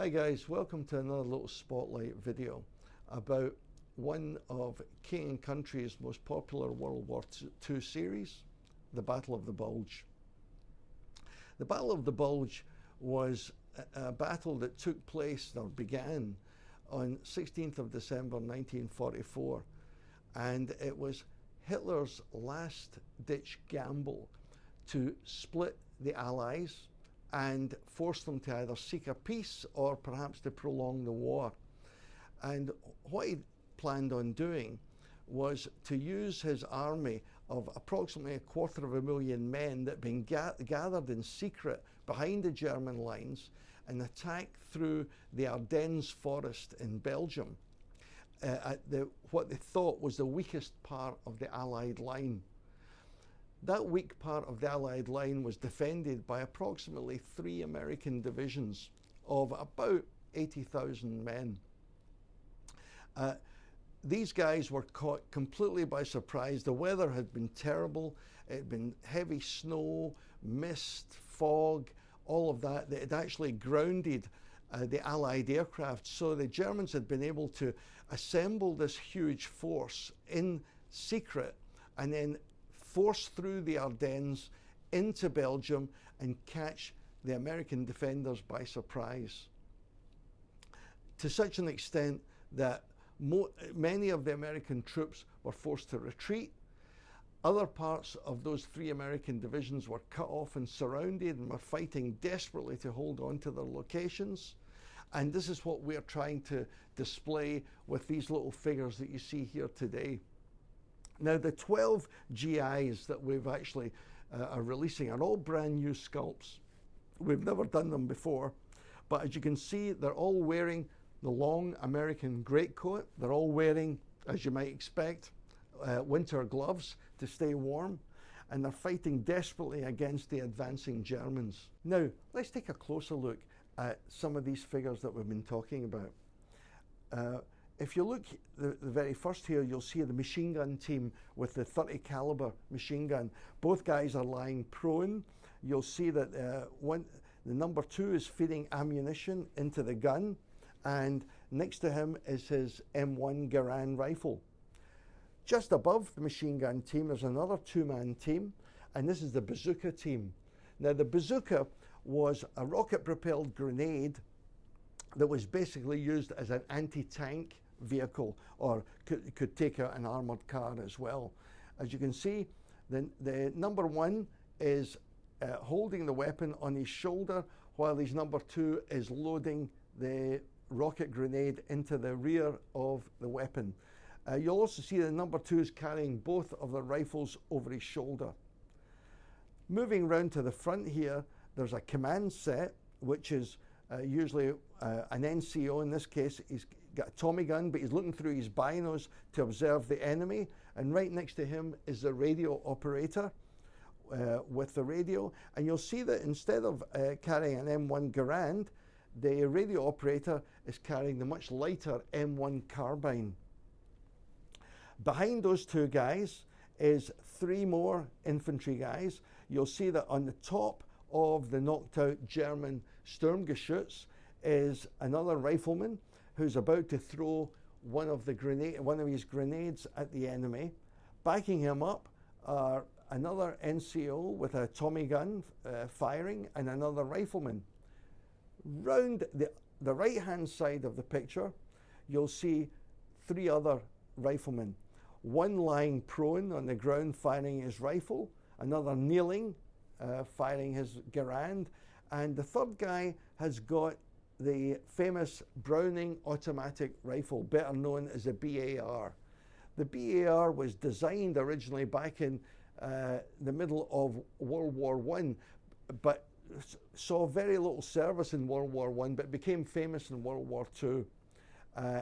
Hi guys, welcome to another little spotlight video about one of King and Country's most popular World War II series, the Battle of the Bulge. The Battle of the Bulge was a battle that took place, or began, on 16th of December 1944, and it was Hitler's last-ditch gamble to split the Allies and force them to either seek a peace or perhaps to prolong the war. And what he planned on doing was to use his army of approximately 250,000 men that had been gathered in secret behind the German lines and attack through the Ardennes forest in Belgium at what they thought was the weakest part of the Allied line. That weak part of the Allied line was defended by approximately 3 American divisions of about 80,000 men. These guys were caught completely by surprise. The weather had been terrible. It had been heavy snow, mist, fog, all of that. It had actually grounded the Allied aircraft. So the Germans had been able to assemble this huge force in secret and then force through the Ardennes into Belgium and catch the American defenders by surprise, to such an extent that many of the American troops were forced to retreat. Other parts of those 3 American divisions were cut off and surrounded and were fighting desperately to hold on to their locations. And this is what we're trying to display with these little figures that you see here today. Now, the 12 GIs that we've actually are releasing are all brand new sculpts. We've never done them before, but as you can see, they're all wearing the long American greatcoat. They're all wearing, as you might expect, winter gloves to stay warm, and they're fighting desperately against the advancing Germans. Now, let's take a closer look at some of these figures that we've been talking about. If you look the very first here, you'll see the machine gun team with the 30 caliber machine gun. Both guys are lying prone. You'll see that the number 2 is feeding ammunition into the gun, and next to him is his M1 Garand rifle. Just above the machine gun team, there's another 2-man team, and this is the Bazooka Team. Now, the bazooka was a rocket-propelled grenade that was basically used as an anti-tank vehicle, or could take out an armored car as well. As you can see, the number 1 is holding the weapon on his shoulder, while his number 2 is loading the rocket grenade into the rear of the weapon. You'll also see the number 2 is carrying both of the rifles over his shoulder. Moving round to the front here, there's a command set, which is usually an NCO. In this case, he's got a Tommy gun, but he's looking through his binos to observe the enemy. And right next to him is the radio operator with the radio. And you'll see that instead of carrying an M1 Garand, the radio operator is carrying the much lighter M1 carbine. Behind those 2 guys is 3 more infantry guys. You'll see that on the top of the knocked out German Sturmgeschütz is another rifleman who's about to throw one of his grenades at the enemy. Backing him up are another NCO with a Tommy gun firing, and another rifleman. Round the right hand side of the picture, you'll see 3 other riflemen. One lying prone on the ground firing his rifle, another kneeling firing his Garand, and the 3rd guy has got the famous Browning automatic rifle, better known as a BAR. The BAR was designed originally back in the middle of World War I, but saw very little service in World War I, but became famous in World War II,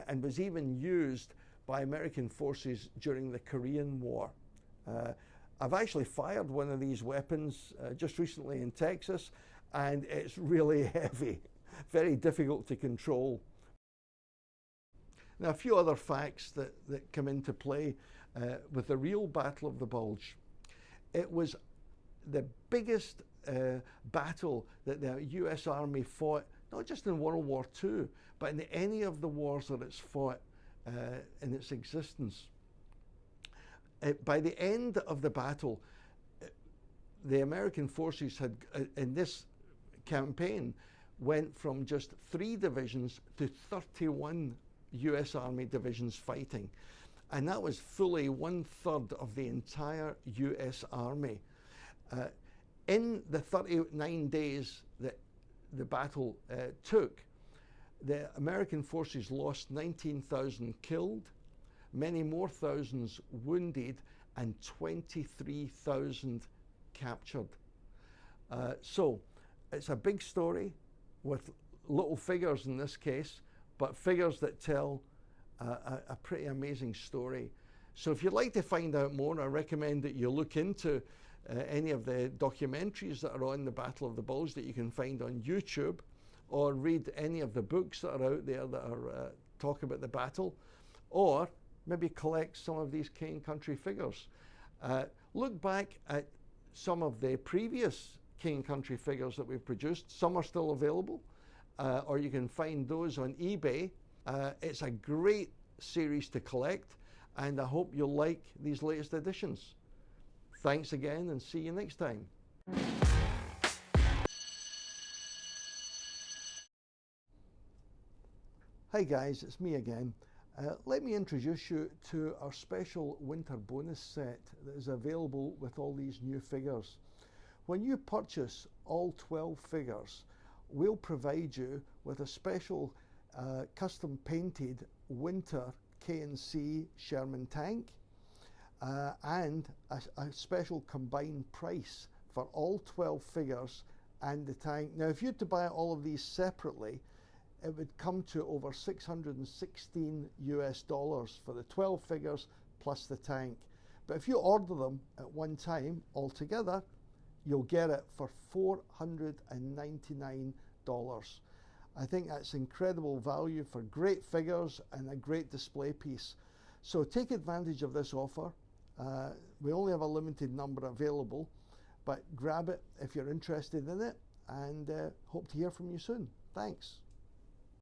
and was even used by American forces during the Korean War. I've actually fired one of these weapons just recently in Texas, and it's really heavy, very difficult to control. Now, a few other facts that come into play with the real Battle of the Bulge. It was the biggest battle that the US Army fought not just in World War II, but in any of the wars that it's fought in its existence. By the end of the battle, the American forces had, in this campaign, went from just 3 divisions to 31 US Army divisions fighting. And that was fully 1/3 of the entire US Army. In the 39 days that the battle took, the American forces lost 19,000 killed, many more thousands wounded, and 23,000 captured. So it's a big story with little figures in this case, but figures that tell a pretty amazing story. So if you'd like to find out more, I recommend that you look into any of the documentaries that are on the Battle of the Bulge that you can find on YouTube, or read any of the books that are out there that are talk about the battle, or maybe collect some of these King and Country figures. Look back at some of the previous King and Country figures that we've produced. Some are still available, or you can find those on eBay. It's a great series to collect, and I hope you'll like these latest editions. Thanks again, and see you next time. Hi guys, it's me again. Let me introduce you to our special winter bonus set that is available with all these new figures. When you purchase all 12 figures, we'll provide you with a special custom painted winter K&C Sherman tank and a special combined price for all 12 figures and the tank. Now, if you had to buy all of these separately, it would come to over $616 US for the 12 figures plus the tank. But if you order them at one time altogether, you'll get it for $499. I think that's incredible value for great figures and a great display piece. So take advantage of this offer. We only have a limited number available, but grab it if you're interested in it, and hope to hear from you soon. Thanks.